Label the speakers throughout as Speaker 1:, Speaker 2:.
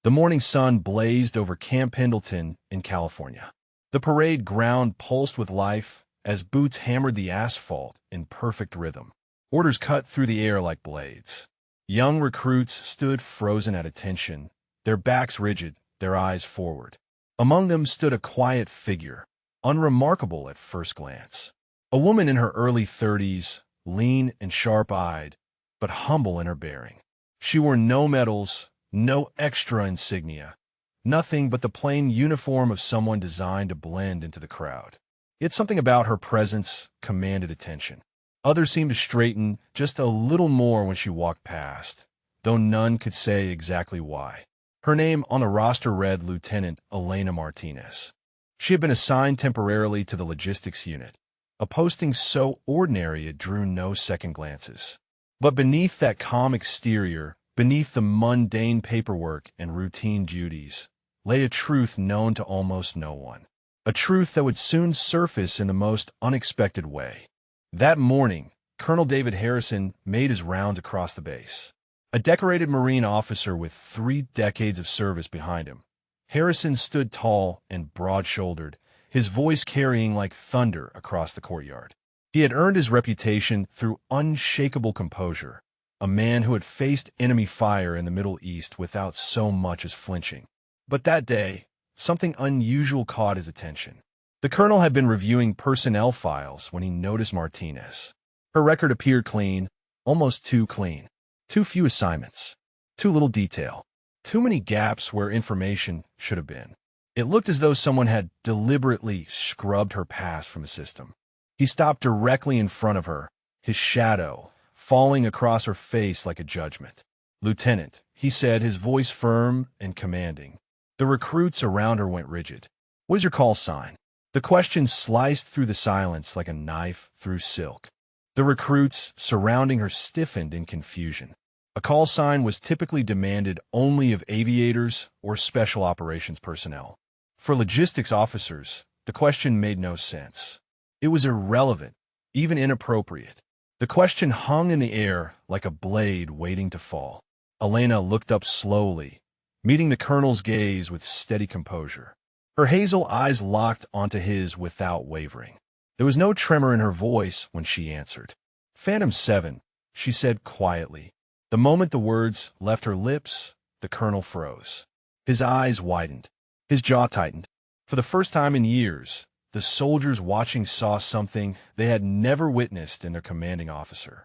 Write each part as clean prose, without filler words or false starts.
Speaker 1: The morning sun blazed over Camp Pendleton in California. The parade ground pulsed with life as boots hammered the asphalt in perfect rhythm. Orders cut through the air like blades. Young recruits stood frozen at attention, their backs rigid, their eyes forward. Among them stood a quiet figure, unremarkable at first glance. A woman in her early 30s, lean and sharp-eyed, but humble in her bearing. She wore no medals, no extra insignia, nothing but the plain uniform of someone designed to blend into the crowd. Yet something about her presence commanded attention. Others seemed to straighten just a little more when she walked past, though none could say exactly why. Her name on the roster read Lieutenant Elena Martinez. She had been assigned temporarily to the logistics unit, a posting so ordinary it drew no second glances. But beneath that calm exterior, beneath the mundane paperwork and routine duties, lay a truth known to almost no one. A truth that would soon surface in the most unexpected way. That morning, Colonel David Harrison made his rounds across the base. A decorated Marine officer with 3 decades of service behind him, Harrison stood tall and broad-shouldered, his voice carrying like thunder across the courtyard. He had earned his reputation through unshakable composure, a man who had faced enemy fire in the Middle East without so much as flinching. But that day, something unusual caught his attention. The colonel had been reviewing personnel files when he noticed Martinez. Her record appeared clean, almost too clean. Too few assignments, too little detail, too many gaps where information should have been. It looked as though someone had deliberately scrubbed her past from the system. He stopped directly in front of her, his shadow falling across her face like a judgment. "Lieutenant," he said, his voice firm and commanding. The recruits around her went rigid. "What is your call sign?" The question sliced through the silence like a knife through silk. The recruits surrounding her stiffened in confusion. A call sign was typically demanded only of aviators or special operations personnel. For logistics officers, the question made no sense. It was irrelevant, even inappropriate. The question hung in the air like a blade waiting to fall. Elena looked up slowly, meeting the colonel's gaze with steady composure. Her hazel eyes locked onto his without wavering. There was no tremor in her voice when she answered. "Phantom 7, she said quietly. The moment the words left her lips, the colonel froze. His eyes widened. His jaw tightened. For the first time in years, the soldiers watching saw something they had never witnessed in their commanding officer.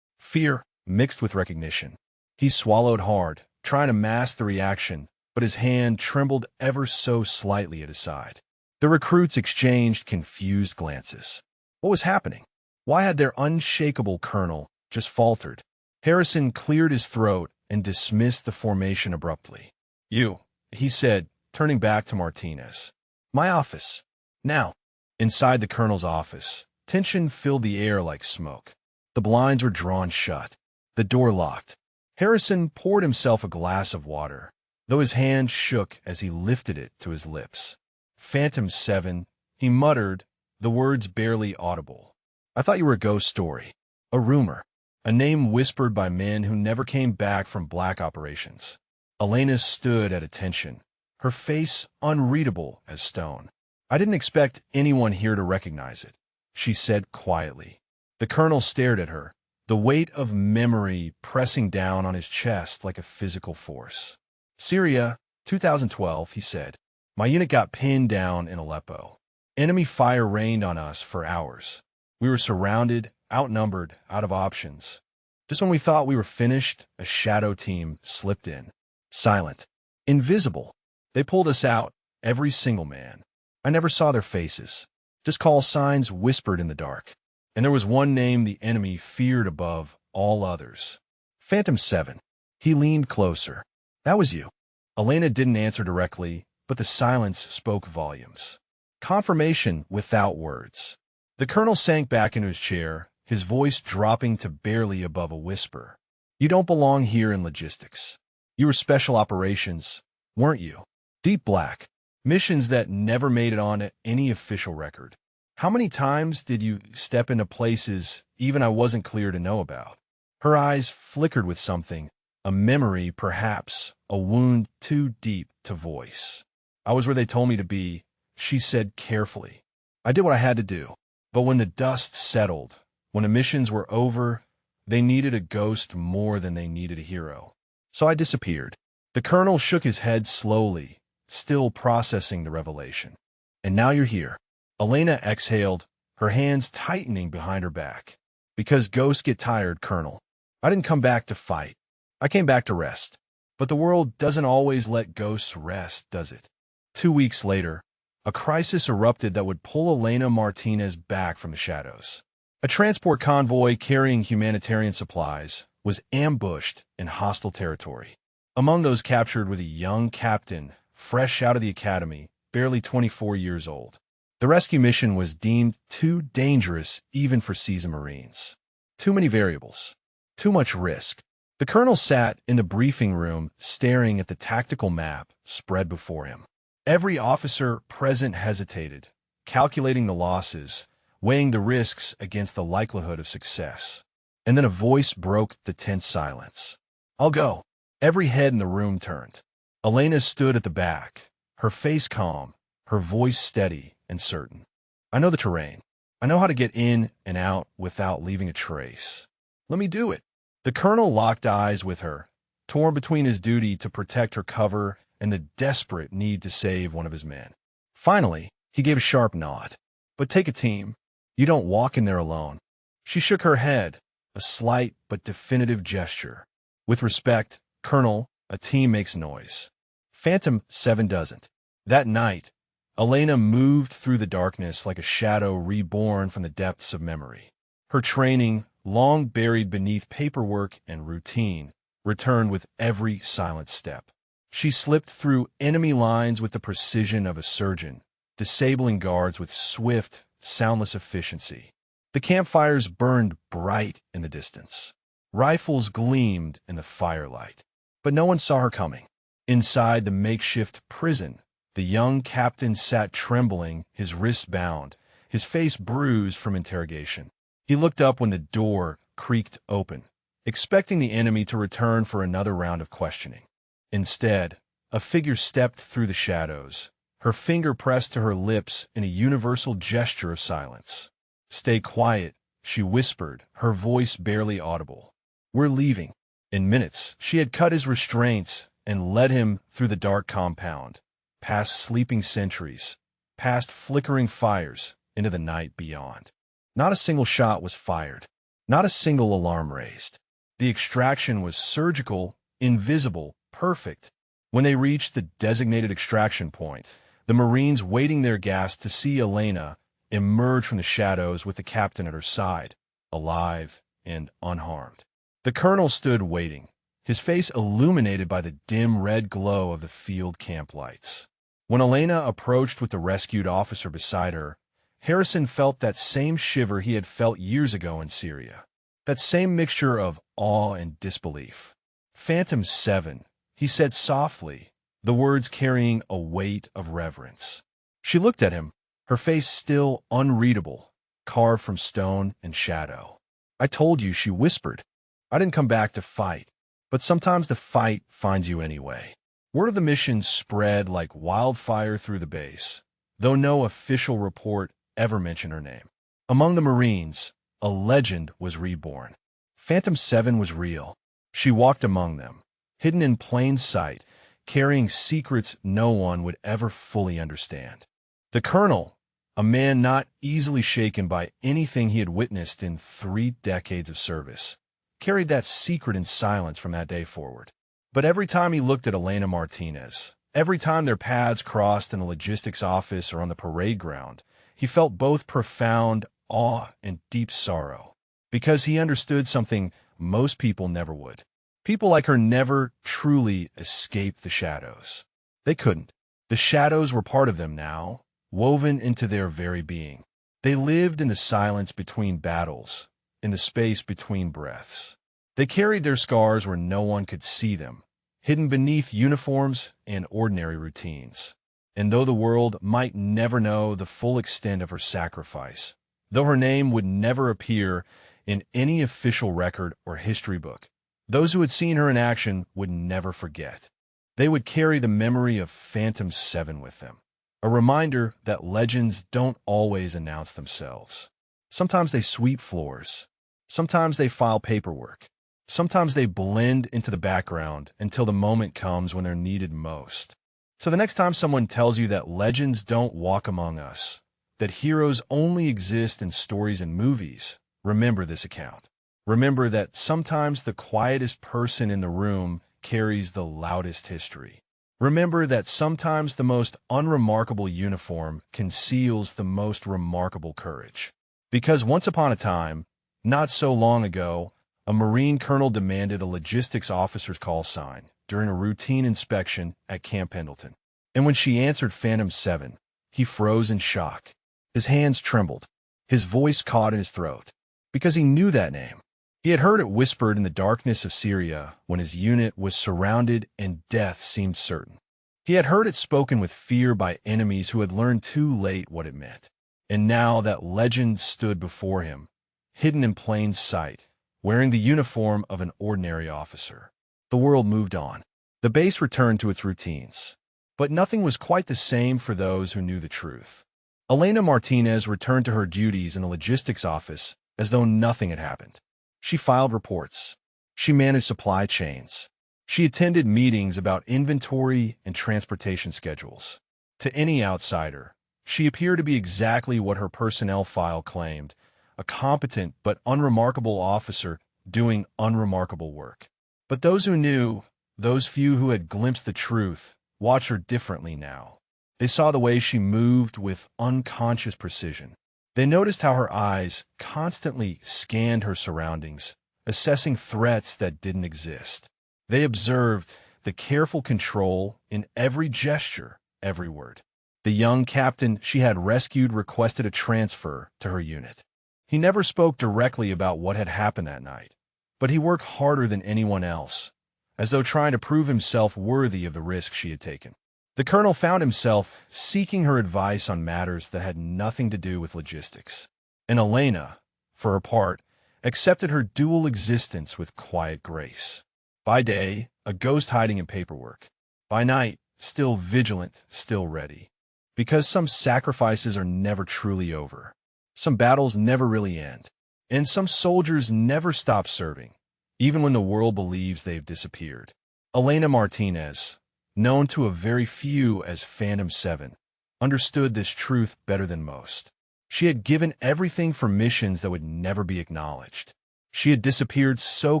Speaker 1: Fear mixed with recognition. He swallowed hard, trying to mask the reaction, but his hand trembled ever so slightly at his side. The recruits exchanged confused glances. What was happening? Why had their unshakable colonel just faltered? Harrison cleared his throat and dismissed the formation abruptly. "You," he said, turning back to Martinez. "My office. Now." Inside the colonel's office, tension filled the air like smoke. The blinds were drawn shut, the door locked. Harrison poured himself a glass of water, though his hand shook as he lifted it to his lips. "Phantom 7, he muttered, the words barely audible. "I thought you were a ghost story, a rumor, a name whispered by men who never came back from black operations." Elena stood at attention, her face unreadable as stone. "I didn't expect anyone here to recognize it," she said quietly. The colonel stared at her, the weight of memory pressing down on his chest like a physical force. "Syria, 2012, he said. "My unit got pinned down in Aleppo. Enemy fire rained on us for hours. We were surrounded, outnumbered, out of options. Just when we thought we were finished, a shadow team slipped in. Silent. Invisible. They pulled us out, every single man. I never saw their faces. Just call signs whispered in the dark. And there was one name the enemy feared above all others. Phantom 7. He leaned closer. "That was you." Elena didn't answer directly, but the silence spoke volumes. Confirmation without words. The colonel sank back into his chair, his voice dropping to barely above a whisper. "You don't belong here in logistics. You were special operations, weren't you? Deep black. Missions that never made it on any official record. How many times did you step into places even I wasn't clear to know about?" Her eyes flickered with something, A memory, perhaps, a wound too deep to voice. I was where they told me to be, she said carefully. I did what I had to do. But when the dust settled, when the missions were over, they needed a ghost more than they needed a hero. So I disappeared. The colonel shook his head slowly, still processing the revelation. And now you're here. Elena exhaled, her hands tightening behind her back. Because ghosts get tired, Colonel. I didn't come back to fight. I came back to rest. But the world doesn't always let ghosts rest, does it? 2 weeks later, a crisis erupted that would pull Elena Martinez back from the shadows. A transport convoy carrying humanitarian supplies was ambushed in hostile territory. Among those captured was a young captain, fresh out of the academy, barely 24 years old. The rescue mission was deemed too dangerous even for seasoned Marines. Too many variables. Too much risk. The colonel sat in the briefing room staring at the tactical map spread before him. Every officer present hesitated, calculating the losses, weighing the risks against the likelihood of success. And then a voice broke the tense silence. I'll go. Every head in the room turned. Elena stood at the back, her face calm, her voice steady and certain. I know the terrain. I know how to get in and out without leaving a trace. Let me do it. The colonel locked eyes with her, torn between his duty to protect her cover and the desperate need to save one of his men. Finally, he gave a sharp nod. But take a team. You don't walk in there alone. She shook her head, a slight but definitive gesture. With respect, Colonel, a team makes noise. Phantom 7 doesn't. That night, Elena moved through the darkness like a shadow reborn from the depths of memory. Her training, long buried beneath paperwork and routine, returned with every silent step. She slipped through enemy lines with the precision of a surgeon, disabling guards with swift, soundless efficiency. The campfires burned bright in the distance. Rifles gleamed in the firelight. But no one saw her coming. Inside the makeshift prison, the young captain sat trembling, his wrists bound, his face bruised from interrogation. He looked up when the door creaked open, expecting the enemy to return for another round of questioning. Instead, a figure stepped through the shadows, her finger pressed to her lips in a universal gesture of silence. Stay quiet, she whispered, her voice barely audible. We're leaving. In minutes, she had cut his restraints and led him through the dark compound, past sleeping sentries, past flickering fires, into the night beyond. Not a single shot was fired, not a single alarm raised. The extraction was surgical, invisible, perfect. When they reached the designated extraction point, the Marines waiting their gasp to see Elena emerge from the shadows with the captain at her side, alive and unharmed. The colonel stood waiting, his face illuminated by the dim red glow of the field camp lights. When Elena approached with the rescued officer beside her, Harrison felt that same shiver he had felt years ago in Syria, that same mixture of awe and disbelief. Phantom 7, he said softly, the words carrying a weight of reverence. She looked at him, her face still unreadable, carved from stone and shadow. I told you, she whispered. I didn't come back to fight, but sometimes the fight finds you anyway. Word of the mission spread like wildfire through the base, though no official report ever mentioned her name. Among the Marines, a legend was reborn. Phantom 7 was real. She walked among them, hidden in plain sight, carrying secrets no one would ever fully understand. The colonel, a man not easily shaken by anything he had witnessed in 3 decades of service, carried that secret in silence from that day forward. But every time he looked at Elena Martinez, every time their paths crossed in the logistics office or on the parade ground, he felt both profound awe and deep sorrow, because he understood something most people never would. People like her never truly escaped the shadows. They couldn't. The shadows were part of them now, woven into their very being. They lived in the silence between battles, in the space between breaths. They carried their scars where no one could see them, hidden beneath uniforms and ordinary routines. And though the world might never know the full extent of her sacrifice, though her name would never appear in any official record or history book, Those who had seen her in action would never forget. They would carry the memory of Phantom 7 with them, a reminder that legends don't always announce themselves. Sometimes they sweep floors. Sometimes they file paperwork. Sometimes they blend into the background until the moment comes when they're needed most. So the next time someone tells you that legends don't walk among us, that heroes only exist in stories and movies, remember this account. Remember that sometimes the quietest person in the room carries the loudest history. Remember that sometimes the most unremarkable uniform conceals the most remarkable courage. Because once upon a time, not so long ago, a Marine colonel demanded a logistics officer's call sign during a routine inspection at Camp Pendleton. And when she answered Phantom 7, he froze in shock. His hands trembled. His voice caught in his throat. Because he knew that name. He had heard it whispered in the darkness of Syria when his unit was surrounded and death seemed certain. He had heard it spoken with fear by enemies who had learned too late what it meant. And now that legend stood before him, hidden in plain sight, wearing the uniform of an ordinary officer. The world moved on. The base returned to its routines. But nothing was quite the same for those who knew the truth. Elena Martinez returned to her duties in the logistics office as though nothing had happened. She filed reports. She managed supply chains. She attended meetings about inventory and transportation schedules. To any outsider, she appeared to be exactly what her personnel file claimed, a competent but unremarkable officer doing unremarkable work. But those who knew, those few who had glimpsed the truth, watched her differently now. They saw the way she moved with unconscious precision. They noticed how her eyes constantly scanned her surroundings, assessing threats that didn't exist. They observed the careful control in every gesture, every word. The young captain she had rescued requested a transfer to her unit. He never spoke directly about what had happened that night, but he worked harder than anyone else, as though trying to prove himself worthy of the risk she had taken. The colonel found himself seeking her advice on matters that had nothing to do with logistics. And Elena, for her part, accepted her dual existence with quiet grace. By day, a ghost hiding in paperwork. By night, still vigilant, still ready. Because some sacrifices are never truly over. Some battles never really end. And some soldiers never stop serving, even when the world believes they've disappeared. Elena Martinez, known to a very few as Phantom 7, understood this truth better than most. She had given everything for missions that would never be acknowledged. She had disappeared so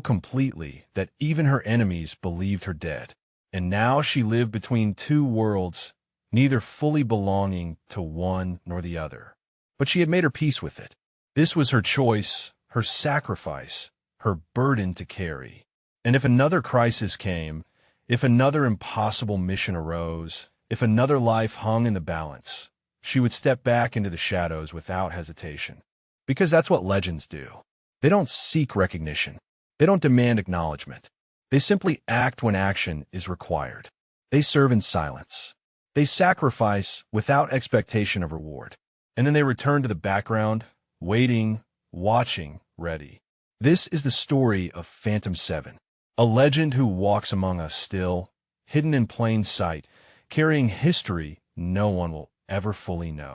Speaker 1: completely that even her enemies believed her dead. And now she lived between two worlds, neither fully belonging to one nor the other. But she had made her peace with it. This was her choice, her sacrifice, her burden to carry. And if another crisis came, if another impossible mission arose, if another life hung in the balance, she would step back into the shadows without hesitation. Because that's what legends do. They don't seek recognition. They don't demand acknowledgement. They simply act when action is required. They serve in silence. They sacrifice without expectation of reward. And then they return to the background, waiting, watching, ready. This is the story of Phantom 7. A legend who walks among us still, hidden in plain sight, carrying history no one will ever fully know.